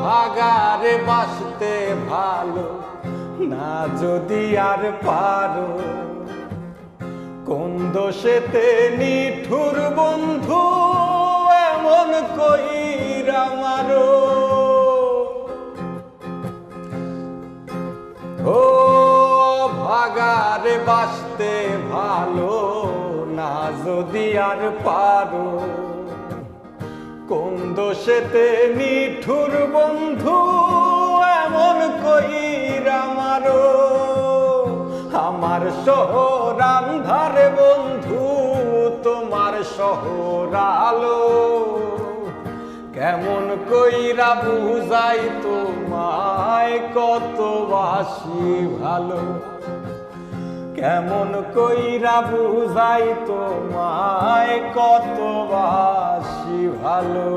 ভাগারে বাসতে ভালো না যদি আর পারো, কোন দোষেতে নিঠুর বন্ধু এমন কইরা মারো। ও ভাগারে বাসতে ভালো না যদি আর পারো, কোন দোষেতে নিঠুর বন্ধু এমন কইরা মারো। আমার শহর আন্ধারে বন্ধু, তোমার শহর আলো, কেমন কইরা বুঝাই তোমায় কত বাসি ভালো, কেমন কইরা বুঝাই তোমায় কত বাসি ভালো।